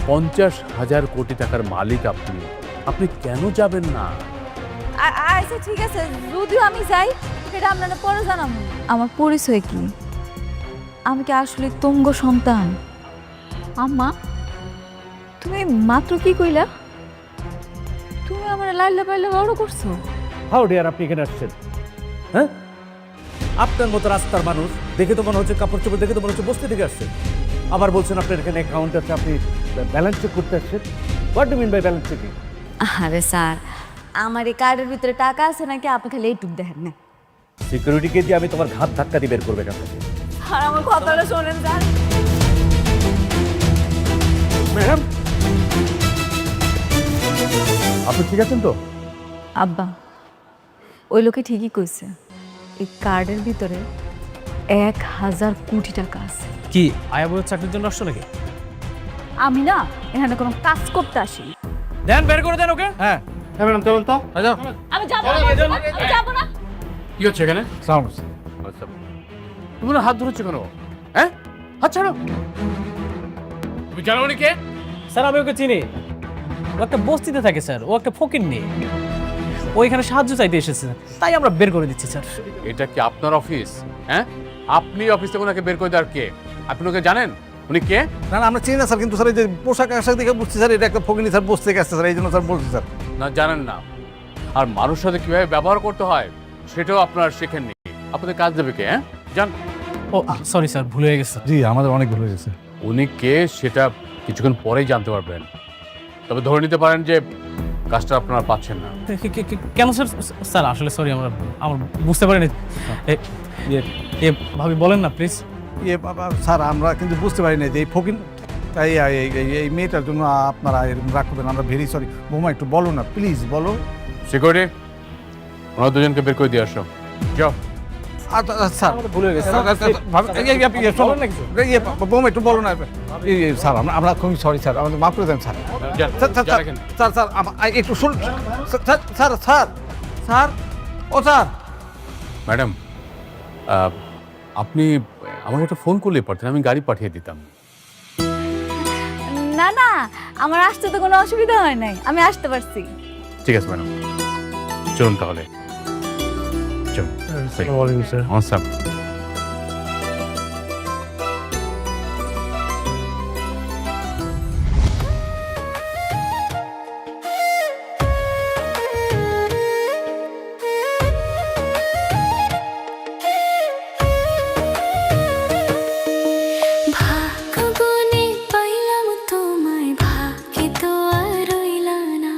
50,000 কোটি টাকার মালিক আপনি, আপনি কেন যাবেন না? আচ্ছা ঠিক আছে, যদিও আমি যাই সেটা আপনারা পরে জানাবো। আমার পরিচয় কি? আমি কি আসলে তুঙ্গ সন্তান? আম্মা, তুমি মাত্র কি কইলা? তুমি আমার লাইলা পাইলা বড় করছো। হাউ ডিয়ার আপনি এখানে আসছেন? হ্যাঁ, আপনার মতো রাস্তার মানুষ দেখে তো মনে হচ্ছে, কাপড় চোপড় দেখে তো মনে হচ্ছে বস্তি থেকে আসছেন। আবার বলছেন আপনার এখানে অ্যাকাউন্ট আছে, আপনি ব্যালেন্স চেক করতে আসছেন। What do mean by balance checking? আরে স্যার, আমার এই কার্ডের ভিতরে টাকা আছে নাকি আপনি খালি এইটুক দেখেন না। সিকিউরিটিকে দিয়ে আমি তোমার ঘাত ধাক্কা দিয়ে বের করবে কেন? আর আমার কথাটা শোনেন স্যার। ম্যাডাম, আপনি ঠিক আছেন তো? আব্বা, ওই লোকে ঠিকই কইছে, এই কার্ডের ভিতরে 1,000 কোটি টাকা আছে। কি আয়া বউয়ের চাকরির জন্য আসছো নাকি? আমি না এখানে কোনো কাজ করতে আসি। দেন বের করে দেন ওকে। হ্যাঁ ম্যাডাম, চলুন তো। আমি যাবো না, আমি যাবো না। কি হচ্ছে এখানে? আচ্ছা, তুমি না হাত ধরেছো কেন? হ্যাঁ, হাত ছাড়ো। তুমি জানো উনি কে? স্যার আমি ওকে চিনি, ও একটা বস্তিতে থাকে স্যার, ও একটা ফকির নেই, ও এখানে সাহায্য চাইতে এসেছে, তাই আমরা বের করে দিচ্ছি স্যার। এটা কি আপনার অফিস? হ্যাঁ, আপনি অফিস থেকে ওনাকে বের করে দেওয়ার কে? আপনি ওকে জানেন? উনি কে? না না, আমরা চিনি না স্যার, কিন্তু স্যার এই যে পোশাক আশাক দেখে বুঝছি স্যার এটা একটা ফকিনি স্যার, বসে থেকে আসছে স্যার, এই জন্য স্যার বলছি স্যার। না, জানেন না। আর মানুষের সাথে কিভাবে ব্যবহার করতে হয় সেটাও আপনারা শেখেননি। আপনাদের কাজ দেবে কে? হ্যাঁ, জান। ও সরি স্যার, ভুল হয়ে গেছে। জি, আমাদের অনেক ভুল হয়ে গেছে। উনি কে সেটা কিছুক্ষণ পরেই জানতে পারবেন। তবে ধরে নিতে পারেন যে কাজটা আপনারা পাচ্ছেন না। কেন স্যার? স্যার আসলে সরি, আমরা বুঝতে পারিনি। ভাবি বলেন না প্লিজ। ইয়ে বাবা স্যার, আমরা কিন্তু বুঝতে পারি না যে এই ফকিন, তাই এই মেয়েটার জন্য আপনারা এরকম রাগ করবেন। আমরা ভেরি সরি। বৌমা একটু বলো না, প্লিজ বলো। সিকিউরিটি, ওনার দুজনকে বের করে দিয়ে আসো। যাও। স্যার ভুল হয়ে গেছে। বৌমা একটু বলো না। স্যার আমরা খুবই সরি স্যার, আমাদের মাফ করে দেন স্যার। যান, স্যার স্যার যান এখানে। স্যার স্যার একটু শুন স্যার স্যার স্যার স্যার ও স্যার। ম্যাডাম, আপনি আমাকে একটা ফোন করলেই পারতেন, আমি গাড়ি পাঠিয়ে দিতাম। না না, আমার আসতে তো কোনো অসুবিধা হয় নাই, আমি আসতে পারছি। ঠিক আছে ম্যাডাম, চলুন তাহলে। চলুন। স্যার। ভাগ্যবনে পাইলাম তোমায়, ভাগ্যে তো আর রইলা না।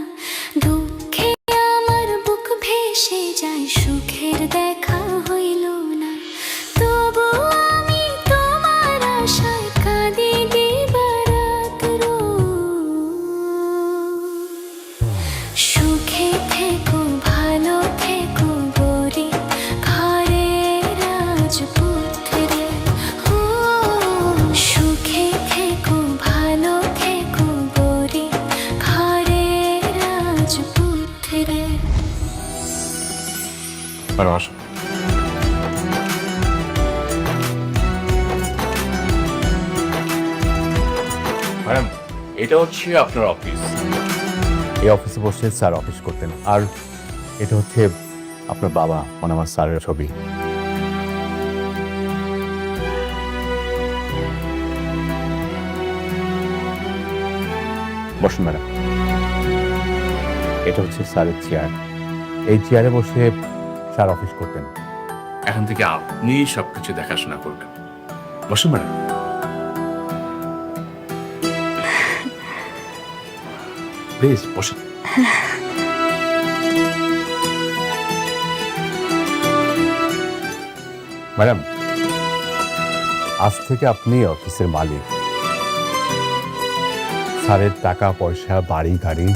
দুঃখে আমার বুক ভেসে যায়, সুখের দেখা হইল না। তবু আমি তোমার আশায় কাঁদি দিবারাত রোজ। সুখে থেকো, ভালো থেকো গরিব ঘরের রাজপুত্রে। ও সুখে থেকো, ভালো থেকো গরিব ঘরের রাজপুত্রে। ম্যাডাম আসুন। ম্যাডাম, এটা হচ্ছে আপনার অফিস। এই অফিসে বসে স্যার অফিস করতেন। আর এটা হচ্ছে আপনার বাবা, মানে আমার স্যারের ছবি। বসুন ম্যাডাম। এটা হচ্ছে স্যারের চেয়ার। এই চেয়ারে বসে স্যার অফিস করতেন। এখন থেকে আপনি সবকিছু দেখাশোনা করবেন। বসুন ম্যাডাম। প্লিজ বসুন। ম্যাডাম, আজ থেকে আপনি অফিসের মালিক। স্যারের টাকা পয়সা, বাড়ি গাড়ি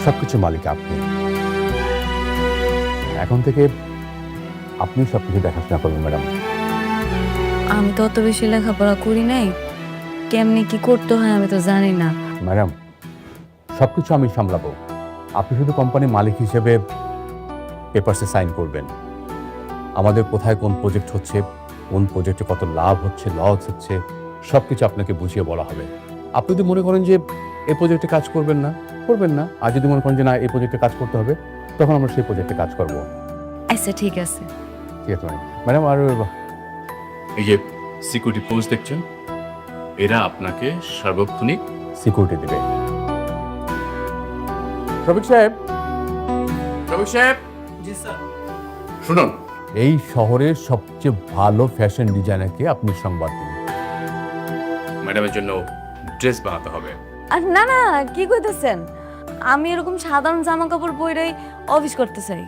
সবকিছু মালিক আপনি। এখন থেকে আপনি সবকিছু দেখাশোনা করবেন ম্যাডাম। আমি তো অত বেশি লেখাপড়া করি নাই, কেমনি কি করতে হয় আমি তো জানি না। ম্যাডাম, সবকিছু আমি সামলাবো। আপনি শুধু কোম্পানির মালিক হিসেবে পেপারসে সাইন করবেন। আমাদের কোথায় কোন প্রজেক্ট হচ্ছে, কোন প্রজেক্টে কত লাভ হচ্ছে, লস হচ্ছে, সবকিছু আপনাকে বুঝিয়ে বলা হবে। আপনি যদি মনে করেন যে এই প্রজেক্টে কাজ করবেন না, আর যদি মনে করেন যে না এই প্রজেক্টে কাজ করতে হবে, তখন আমরা সেই প্রজেক্টে কাজ করব। আচ্ছা ঠিক আছে। ঠিক আছে ম্যাডাম। আর এই যে সিকিউরিটি ফোর্স দেখছেন, এরা আপনাকে সার্বক্ষণিক সিকিউরিটি দেবে। রবিক সাহেব, জি স্যার। শুনুন, এই শহরের সবচেয়ে ভালো ফ্যাশন ডিজাইনারকে আপনি সংবাদ দিন। ম্যাডামের জন্য ড্রেস বানাতে হবে। আর না না, কি কইতেছেন? আমি এরকম সাধারণ জামা কাপড় পরেই অফিস করতে চাই।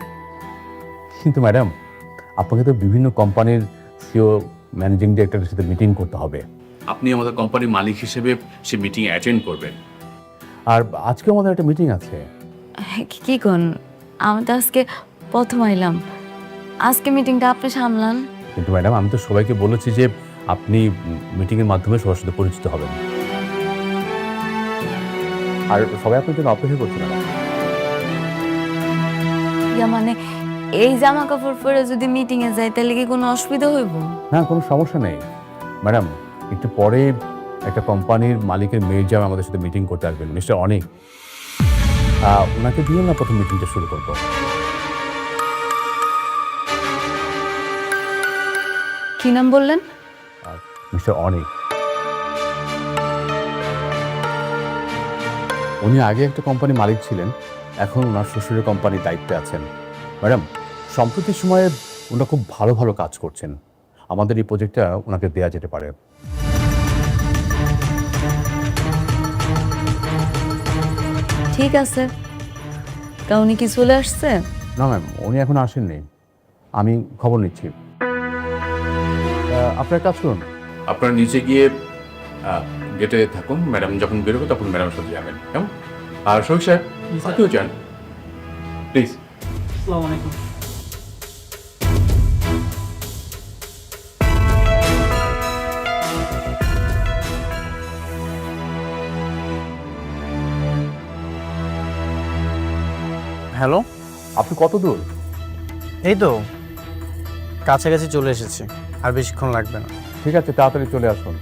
কিন্তু ম্যাডাম, আপনাকে তো বিভিন্ন কোম্পানির সিও, ম্যানেজিং ডিরেক্টরের সাথে মিটিং করতে হবে। আপনি আমাদের কোম্পানির মালিক হিসেবে সে মিটিং অ্যাটেন্ড করবেন। আর আজকে আমাদের একটা মিটিং আছে। কি কোন? আমি তো আজকে প্রথম আইলাম, আজকে মিটিংটা আপনি সামলান। কিন্তু ম্যাডাম, আমি তো সবাইকে বলেছি যে আপনি মিটিংয়ের মাধ্যমে সবার সাথে পরিচিত হবেন, আর সবাই আপনার জন্য অপেক্ষা করছে ম্যাডাম। ইয়া মানে এই জামা কাপড় পরে যদি মিটিং এ যাই তাহলে কি কোনো অসুবিধা হইব? না, কোনো সমস্যা নেই ম্যাডাম। একটু পরে একটা কোম্পানির মালিকের মেয়ের জামা আমাদের সাথে মিটিং করতে আসবেন, মিস্টার অনিক। ওনাকে দিয়ে আমরা প্রথম মিটিংটা শুরু করবো। কি নাম বললেন? মিস্টার অনিক। উনি আগে একটা কোম্পানির মালিক ছিলেন, এখন ওনার শ্বশুরের কোম্পানির দায়িত্বে আছেন। ম্যাডাম, সম্প্রতি সময়ে ওনারা খুব ভালো ভালো কাজ করছেন। আমাদের এই প্রজেক্টটা ওনাকে দেওয়া যেতে পারে। ঠিক আছে, তা উনি কি চলে আসছে? না ম্যাম, উনি এখন আসেননি, আমি খবর নিচ্ছি। আপনার কাজ করুন, আপনারা নিচে গিয়ে গেটে থাকুন। ম্যাডাম যখন বেরোবে তখন ম্যাডামের সাথে যাবেন, কেমন? আর শফিক সাহেব, আপনিও যান প্লিজ। আসসালামু আলাইকুম। হ্যালো, আপনি কত দূর? এই তো কাছাকাছি চলে এসেছি, আর বেশিক্ষণ লাগবে না। ঠিক আছে, তাড়াতাড়ি চলে আসুন।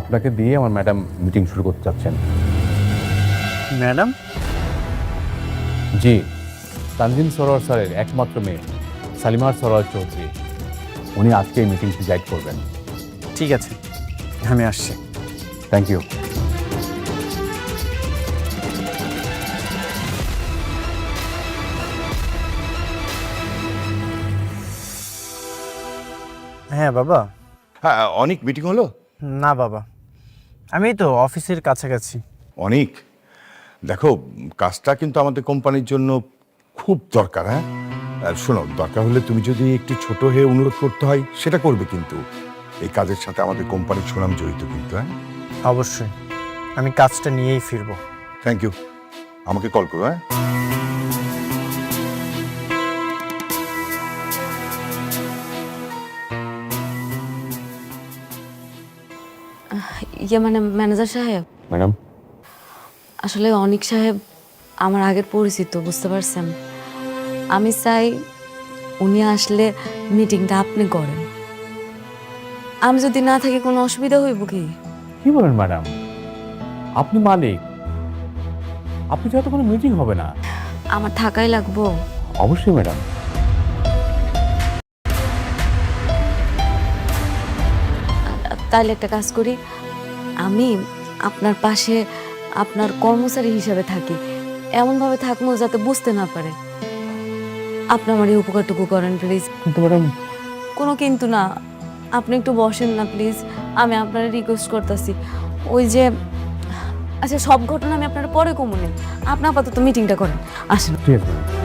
আপনাকে দিয়ে আমার ম্যাডাম মিটিং শুরু করতে চাচ্ছেন। ম্যাডাম? জি, তানজিন সরোয়ার স্যারের একমাত্র মেয়ে সালিমার সরোয়ার চৌধুরী, উনি আজকে এই মিটিংটি গাইড করবেন। ঠিক আছে, আমি আসছি। Thank you. হ্যাঁ বাবা। হ্যাঁ, অনেক মিটিং হলো? না বাবা, আমি তো অফিসের কাছাকাছি। অনেক, দেখো কাজটা কিন্তু আমাদের কোম্পানির জন্য খুব দরকার। হ্যাঁ, আর শোনো, দরকার হলে তুমি যদি একটু ছোট হয়ে অনুরোধ করতে হয় সেটা করবে, কিন্তু এই কাজের সাথে আমাদের কোম্পানির সুনাম জড়িত কিন্তু। হ্যাঁ অবশ্যই, আমি কাজটা নিয়েই ফিরবো। থ্যাংক ইউ, আমাকে কল করো। হ্যাঁ, ইয়ে মানে ম্যানেজার সাহেব, ম্যাডাম, আসলে অনিক সাহেব আমার আগের পরিচিত, বুঝতে পারছেন। আমি চাই উনি আসলে মিটিংটা আপনি করেন। আমি যদি না থাকি কোনো অসুবিধা হইব কি? কি বলেন ম্যাডাম? আপনি মালিক, আপনি যেহেতু কোনো মিটিং হবে না। আমার থাকাই লাগবো। অবশ্যই ম্যাডাম। তাহলে একটা কাজ করি, আমি আপনার পাশে আপনার কর্মচারী হিসাবে থাকি, এমনভাবে থাকবো যাতে বুঝতে না পারে। আপনি আমার এই উপকারটুকু করেন প্লিজ। কিন্তু ম্যাডাম, কোনো কিন্তু না, আপনি একটু বসেন না প্লিজ, আমি আপনার রিকোয়েস্ট করতেছি। ওই যে আচ্ছা, সব ঘটনা আমি আপনার পরে কমুনে, আপনি আপাতত মিটিংটা করেন, আসেন। ঠিক আছে ম্যাডাম।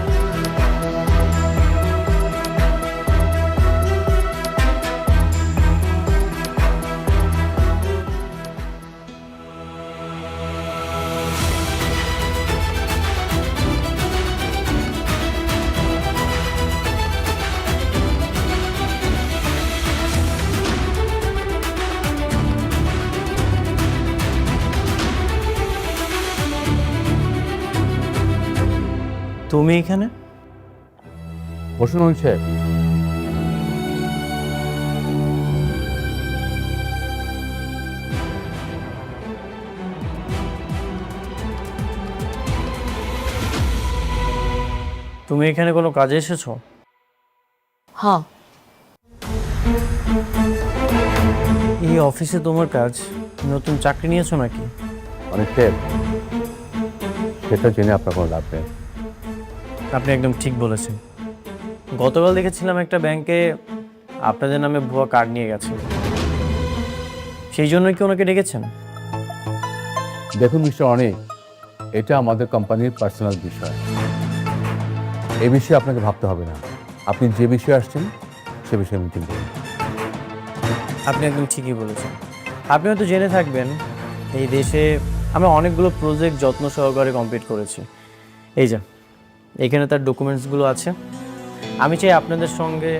তুমি এখানে? বসুন অনিক সাহেব। তুমি এখানে কোনো কাজে এসেছো? হ্যাঁ, এই অফিসে তোমার কাজ? নতুন চাকরি নিয়েছো নাকি? অনেক সাহেব, সেটা জেনে আপনার কোনো লাভ নেই। আপনি একদম ঠিক বলেছেন। গতকাল দেখেছিলাম একটা ব্যাংকে আপনাদের নামে ভুয়া কার্ড নিয়ে গেছে, সেই জন্যই কি ওনাকে ডেকেছেন? দেখুন মিস্টার অনেক, এটা আমাদের কোম্পানির পার্সোনাল বিষয়। এই বিষয়ে আপনাকে ভাবতে হবে না। আপনি যে বিষয়ে আসছেন সে বিষয়ে মিটিং করুন। আপনি একদম ঠিকই বলেছেন। আপনি হয়তো জেনে থাকবেন, এই দেশে আমরা অনেকগুলো প্রজেক্ট যত্ন সহকারে কমপ্লিট করেছি। এই যে এখানে তার ডকুমেন্টসগুলো আছে। আমি চাই আপনাদের সঙ্গে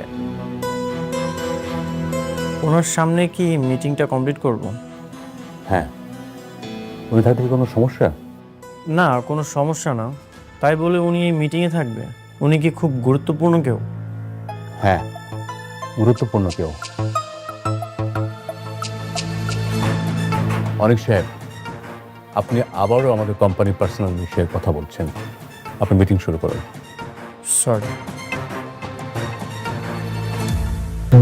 ওনার সামনে কি মিটিংটা কমপ্লিট করব? হ্যাঁ, উনি থাকতে কি কোনো সমস্যা? না, কোনো সমস্যা না। তাই বলে উনি এই মিটিংয়ে থাকবে? উনি কি খুব গুরুত্বপূর্ণ কেউ? হ্যাঁ, গুরুত্বপূর্ণ কেউ। অনেক সাহেব, আপনি আবারও আমাদের কোম্পানির পার্সোনাল বিষয়ে কথা বলছেন। আপনি মিটিং শুরু করুন। সরি।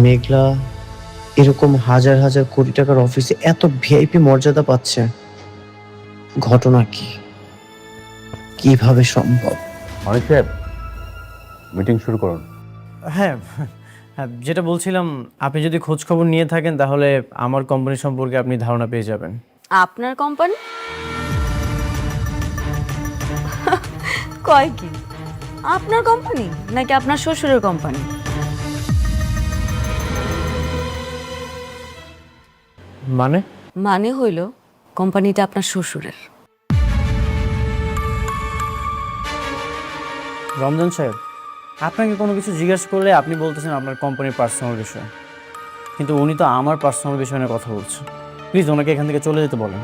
মেঘলা এরকম হাজার হাজার কোটি টাকার অফিসে এত ভিআইপি মর্যাদা পাচ্ছে, ঘটনা কি, কিভাবে সম্ভব? অনেক সাহেব, মিটিং শুরু করুন। হ্যাঁ হ্যাঁ, যেটা বলছিলাম, আপনি যদি খোঁজ খবর নিয়ে থাকেন তাহলে আমার কোম্পানি সম্পর্কে আপনি ধারণা পেয়ে যাবেন। আপনার কোম্পানি? কয় কি, আপনার কোম্পানি নাকি আপনার শ্বশুরের কোম্পানি? মানে? মানে হইল কোম্পানিটা আপনার শ্বশুরের। রমজান সাহেব, আপনাকে কোনো কিছু জিজ্ঞেস করলে আপনি বলতেছেন আপনার কোম্পানির পার্সোনাল বিষয়, কিন্তু উনি তো আমার পার্সোনাল বিষয় নিয়ে কথা বলছেন। প্লিজ ওনাকে এখান থেকে চলে যেতে বলেন।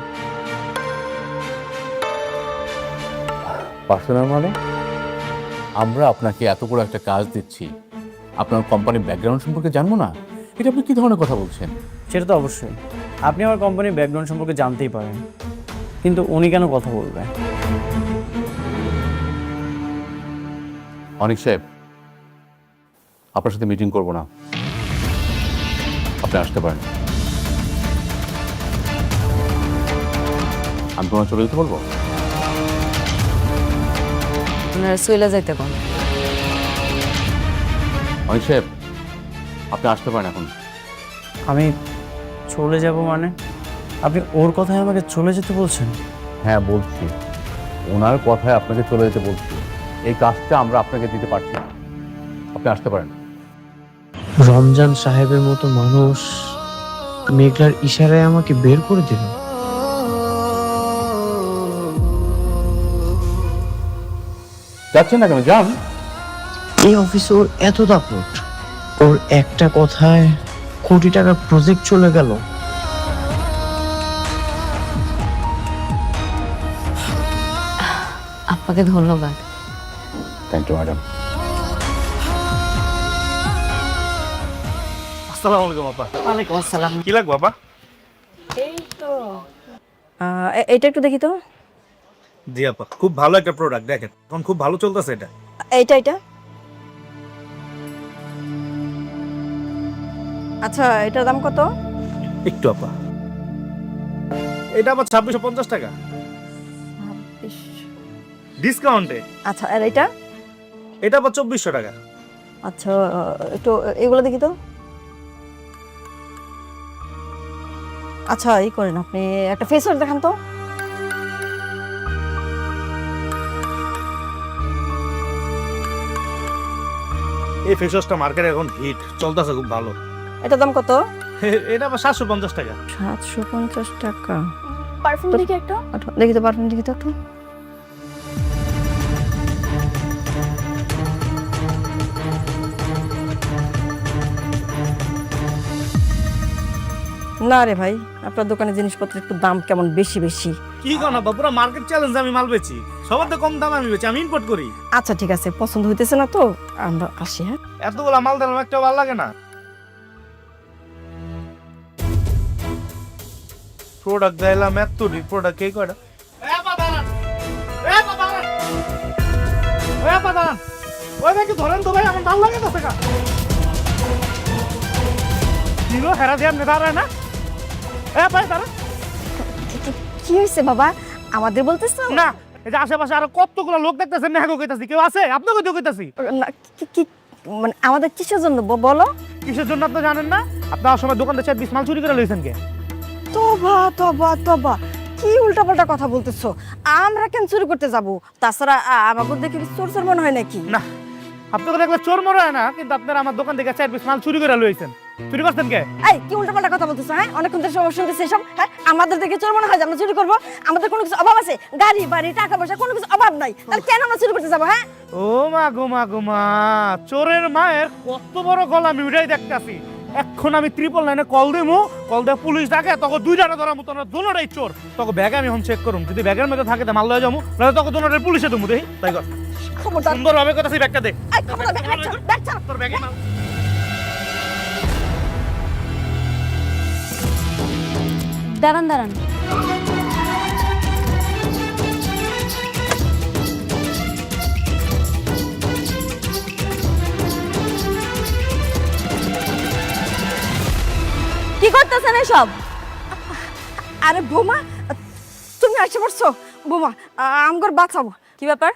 পার্সোনাল মানে? আমরা আপনাকে এত বড় একটা কাজ দিচ্ছি, আপনার কোম্পানির ব্যাকগ্রাউন্ড সম্পর্কে জানবো না? এটা আপনি কি ধরনের কথা বলছেন? সেটা তো অবশ্যই, আপনি আমার কোম্পানির ব্যাকগ্রাউন্ড সম্পর্কে জানতেই পারেন, কিন্তু উনি কেন কথা বলবে? অনেক সাহেব, আপনার সাথে মিটিং করব না, আপনি আসতে পারেন। আমি তোমার চলে যেতে বলবো? আপনারা চলে যাইতে কোন? অনেক সাহেব, আপনি আসতে পারেন এখন। আমি চলে যাব মানে? আপনি ওর কথায় আমাকে চলে যেতে বলছেন? হ্যাঁ বলছি, ওনার কথায় আপনাকে চলে যেতে বলছি। এই কাজটা আমরা আপনাকে দিতে পারছি না, আপনি আসতে পারেন। রমজান সাহেবের মতো মানুষ মেঘলার ইশারায় আমাকে বের করে দিল। যাচ্ছেন না কেন? যান। এই অফিসে ওর এত দাপট, ওর একটা কথায় কোটি টাকার প্রজেক্ট চলে গেল। আপনাকে ধন্যবাদ। Thank you madam. আসসালামু আলাইকুম আপা। ওয়ালাইকুম আসসালাম। কি লাগবে আপা? এটা একটু দেখি তো। জি আপা, খুব ভালো একটা প্রোডাক্ট, দেখেন এখন খুব ভালো চলতেছে এটা। এটা আচ্ছা, এটার দাম কত? একটু আপা, এটা আবার 2650 টাকা ডিসকাউন্টে। আচ্ছা, আর এটা? এটা আবার 2400 টাকা। আচ্ছা, একটু এগুলো দেখি তো। আচ্ছা, এই করেন, আপনি একটা ফেস ওয়াশ দেখান তো। এই ফেস ওয়াশটা মার্কেটে এখন হিট চলতেছে, খুব ভালো। এটার দাম কত? এটা আবার 750 টাকা। 750 টাকা। পারফিউম দেখি একটা। দেখি তো, পারফিউম দেখি তো একটু। না রে ভাই, আপনার দোকানে জিনিসপত্রের একটু দাম কেমন বেশি বেশি। কি কোন আপা, পুরো মার্কেট চ্যালেঞ্জ আমি মাল বেচি, সবার তো কম দামে আমি বেচি, আমি ইম্পোর্ট করি। আচ্ছা ঠিক আছে, পছন্দ হইতেছে না তো আমরা আসি। হ্যাঁ, এতগুলা মাল দিলাম, একটা ভালো লাগে না। প্রোডাক্ট দিলাম এত প্রোডাক্ট কে কয়টা? ওই ভাই ধরেন তো ভাই, আমার মাল লাগে তো টাকা কিলো হেরা দিয়ে আপনি দাঁড়ায় না? ভাই দাঁড়া কি হয়েছে বাবা, আমাদের বলতেছো? না, এই যে আশেপাশে আরো কতগুলো লোক দেখতেছেন না, হ্যাঁ কইতাছি কেউ আছে? আপনাকে তো কইতাছি। না, কি মানে আমাদের কিসের জন্য বলো? কিসের জন্য আপনি জানেন না? আপনার সময় দোকান থেকে 20 মাল চুরি করে লইছেন কে? তবা তবা তবা, কি উল্টাপাল্টা কথা বলতেছো? আমরা কেন চুরি করতে যাব? তাছাড়া আমাকে দেখে কি চোর চোর মনে হয় নাকি? না, আপনাকে দেখলে চোর মনে হয় না, কিন্তু আপনারা আমার দোকান থেকে 4-20 মাল চুরি করে লইছেন। চুরি করছেন কে? এই কি উল্টাপাল্টা কথা বলতেছো? হ্যাঁ, অনেকক্ষণ ধরে সব শুনতেছি এসব। হ্যাঁ, আমাদের দেখে চোর মনে হয় যে আমরা চুরি করবো? আমাদের কোনো কিছু অভাব আছে? গাড়ি বাড়ি টাকা পয়সা কোনো কিছু অভাব নাই, তাহলে কেন আমরা চুরি করতে যাবো? হ্যাঁ, ও মা গো মা গো মা, চোরের মায়ের কত বড় গলা আমি উঠাই দেখতেছি। এখন আমি 999 কল দেবো, কল দিয়ে পুলিশ ডাকে, তখন দুইটারে ধরার মতো দুটোটাই চোর। তখন ব্যাগে আমি এখন চেক করুম, যদি ব্যাগের মধ্যে থাকে মাল লয়ে যাবো, নাহলে তখন দুটোটাই পুলিশে দেবো। দেখি তাই কর, খবরদার। সুন্দরভাবে কথা ব্যাগটা দেখ। এই খবরদার, ব্যাগ ছাড়, ব্যাগ ছাড়। তোর ব্যাগে মাল। দাঁড়ান দাঁড়ান, কি করতেছেন এসব? আরে বোমা, তুমি আসে পড়ছো? বোমা, আমগর বাঁচাবো। কি ব্যাপার?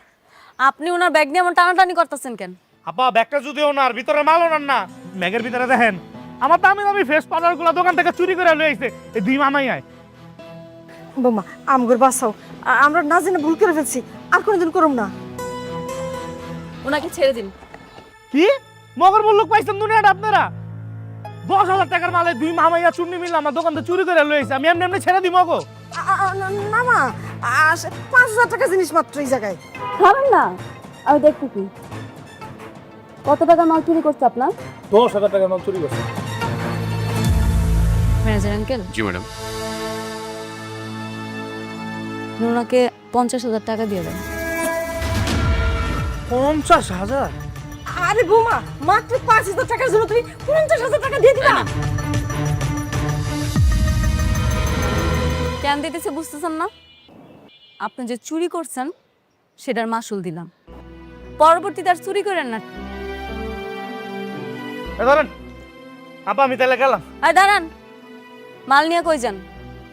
আপনি ওনার ব্যাগ নিয়ে এমন টানাটানি করতেছেন কেন? আপা ব্যাগটা যদি ওনার ভিতরে মাল ওনার না, ব্যাগের ভিতরে দেখেন আমার দামি দামি ফেস পাউডার গুলো দোকান থেকে চুরি করে লয়ে আইছে এই দুই মামাই আয়। বোমা, আমগর বাঁচাও, আমরা না জেনে ভুল করে ফেলছি, আর কোনোদিন করুম না। ওনাকে ছেড়ে দিন। কি মগর মুল্লুক পাইছেন দুনিয়াটা আপনারা? 10,000 টাকার মালে দুই মামাইয়া চুন্নি মিললে আমার দোকান থেকে চুরি করে লয়ে আইছে, আমি এমনি এমনি ছেড়ে দিব গো? না মা, 5,000 টাকা জিনিস মাত্র এই জায়গায়। খাবেন না? আমি দেখতে কি কত টাকা মাল চুরি করছে আপনার? 10,000 টাকার মাল চুরি করছে। ম্যানেজার আঙ্কেল, জি ম্যাডাম। ওনাকে 50,000 টাকা দিয়ে দেন। 50,000? আরে বোমা, মাত্র 5,000 টাকার জন্য তুমি 50,000 টাকা দিয়ে দিবা? কেন দিতেছে বুঝতেছেন না? আপনি যে চুরি করছেন সেটার মাসুল দিলাম, পরবর্তীতে আর চুরি করেন না। ধরেন আপা, আমি তাহলে গেলাম। আর দাঁড়ান, মাল নিয়ে কই যান?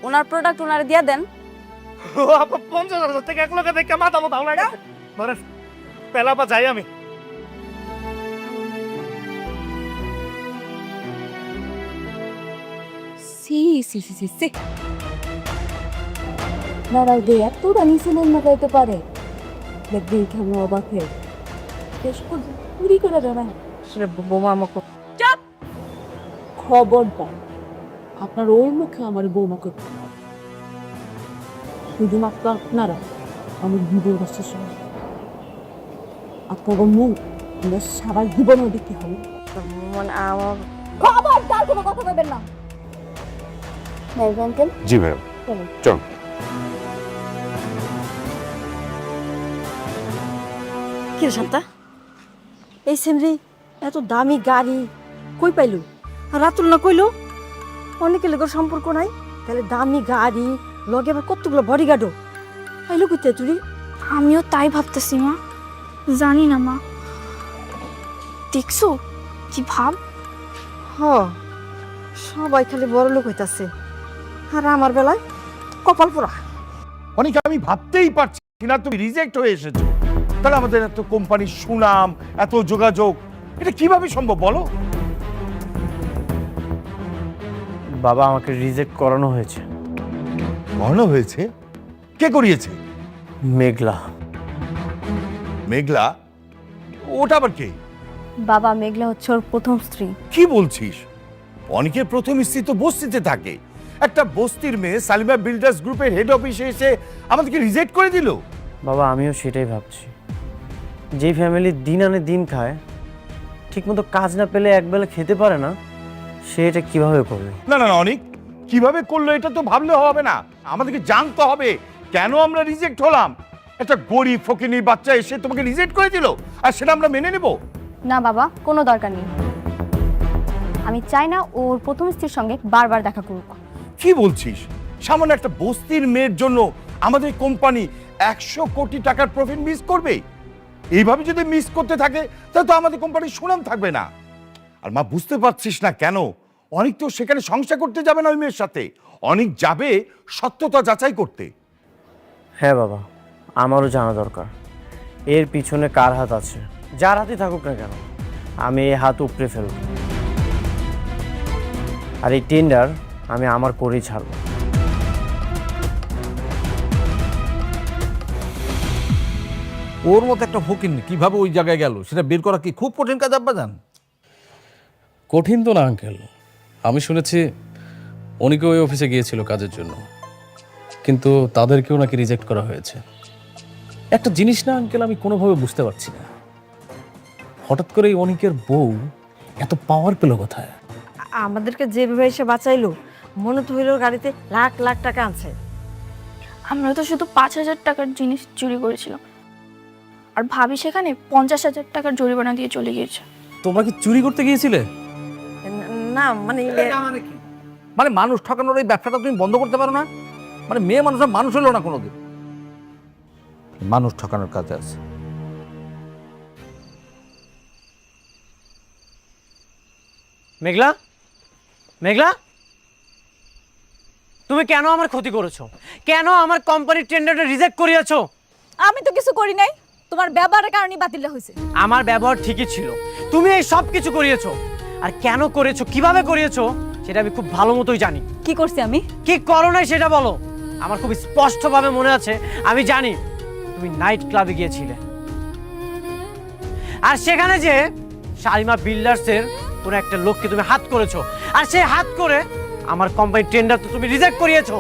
ওনার প্রোডাক্ট ওনারে দিয়ে দেন। ও আপা, 50,000 টাকা এক লোকে দেখে মাথা মতো লাগে। ধরেন পেলা আপা, যাই আমি। সি সি সি সি সি, দাঁড়াও দে, এতটা নিচে নেমে যাইতে পারে? দেখবি কেমন অবাক হয়ে শেষ পর্যন্ত চুরি করে দাঁড়ায়। বোমা আমাকে খবরদার আপনার ওই মুখে আমার বৌমা করতে, শুধুমাত্র আপনারা আমার ভিডিও শেষ হয়, আপনার মুখ আমরা সারা জীবনও দিতে হবে। মানে আমার খবরদার কোনো কথা বলবেন না। আঙ্কেল, জি ম্যাডাম, চলুন। চল। কি রে শান্তা, এই সেমরি এত দামি গাড়ি কই পাইলো? আর রাতুল না কইলো অনেকের লোকের সম্পর্ক নাই, তাহলে দামি গাড়ি লগে আবার কতগুলো বডিগার্ডও পাইলো কইতে তুই? আমিও তাই ভাবতেছি মা, জানি না মা, দেখছো কি ভাব? হ, সবাই খালি বড় লোক হইতাছে, আর আমার বেলায় কপাল পোড়া। অনেক আমি ভাবতেই পারছি না তুমি রিজেক্ট হয়ে এসেছো। তাহলে আমাদের এত কোম্পানির সুনাম, এত যোগাযোগ, এটা কিভাবে সম্ভব বলো? বাবা, আমাকে রিজেক্ট করানো হয়েছে। করানো হয়েছে? কে করিয়েছে? মেঘলা। মেঘলা? ওটা আবার কে? বাবা, মেঘলা হচ্ছে ওর প্রথম স্ত্রী। কি বলছিস? অনেকের প্রথম স্ত্রী তো বস্তিতে থাকে, একটা বস্তির মেয়ে সালিমা বিল্ডার্স গ্রুপের হেড অফিসে এসে আমাদেরকে রিজেক্ট করে দিল। বাবা, আমিও সেটাই ভাবছি। যেই ফ্যামিলি দিন আনে দিন খায়, ঠিকমতো কাজ না পেলে একবেলা খেতে পারে না, সে এটা কিভাবে করবে? না না না, অনেক কিভাবে করলো এটা তো ভাবলে হবে না, আমাদেরকে জানতে হবে কেন আমরা রিজেক্ট হলাম। একটা গরিব ফকিনীর বাচ্চা এসে তোমাকে রিজেক্ট করে দিল, আর সেটা আমরা মেনে নেব? না বাবা, কোনো দরকার নেই। আমি চাই না ওর প্রথম স্ত্রীর সঙ্গে বারবার দেখা করুক। কি বলছিস? সামান্য একটা বস্তির মেয়ের জন্য আমাদের কোম্পানি 100 কোটি টাকার প্রফিট মিস করবে? এইভাবে যদি মিস করতে থাকে তাহলে তো আমাদের কোম্পানির সুনাম থাকবে না। আর মা, বুঝতে পারছিস না কেন অনেক তো সেখানে সংসার করতে যাবে না ওই মেয়ের সাথে, অনেক যাবে সত্যতা যাচাই করতে। হ্যাঁ বাবা, আমারও জানা দরকার এর পিছনে কার হাত আছে। যার হাতে থাকুক না কেন, আমি এই হাত উপড়ে ফেলব, আর এই টেন্ডার আমি আমার করেই ছাড়ব। ওর মতো একটা ফকির কিভাবে ওই জায়গায় গেল সেটা বের করা কি খুব কঠিন কাজ আব্বাজান? কঠিন তো না আঙ্কেল, আমি শুনেছি অনেকে ওই অফিসে গিয়েছিল কাজের জন্য, কিন্তু তাদেরকেও নাকি রিজেক্ট করা হয়েছে। একটা জিনিস না আঙ্কেল, আমি কোনোভাবে বুঝতে পারছি না, হঠাৎ করে অনেকের বউ এত পাওয়ার পেল কোথায়? আমাদেরকে যেভাবে এসে বাঁচাইলো, মনে তো হইলো গাড়িতে লাখ লাখ টাকা আনছে। আমরা তো শুধু 5,000 টাকার জিনিস চুরি করেছিলাম, আর ভাবি সেখানে 50,000 টাকার জরিমানা দিয়ে চলে গিয়েছে। তোমরা কি চুরি করতে গিয়েছিলে? না মানে মানে মানুষ ঠকানোর এই ব্যবসাটা তুমি বন্ধ করতে পারো না? মানে মেয়ে মানুষের মানুষ হলো না কোনোদিন, মানুষ ঠকানোর কাজে আছে। মেঘলা, মেঘলা, তুমি কেন আমার ক্ষতি করেছো? কেন আমার কোম্পানির টেন্ডারটা রিজেক্ট করিয়েছো? আমি তো কিছু করি নাই, তোমার ব্যবহারের কারণে বাতিলটা হয়েছে। আমার ব্যবহার ঠিকই ছিল, তুমি এই সব কিছু করিয়েছো। আর কেন করেছো, কিভাবে করিয়েছো সেটা আমি খুব ভালো মতোই জানি। কি করছি আমি? কি করো নাই সেটা বলো। আমার খুব স্পষ্টভাবে মনে আছে, আমি জানি তুমি নাইট ক্লাবে গিয়েছিলে, আর সেখানে যে শালিমা বিল্ডার্সের কোনো একটা লোককে তুমি হাত করেছো, আর সেই হাত করে আমার কোম্পানির টেন্ডার তো তুমি রিজেক্ট করিয়েছো।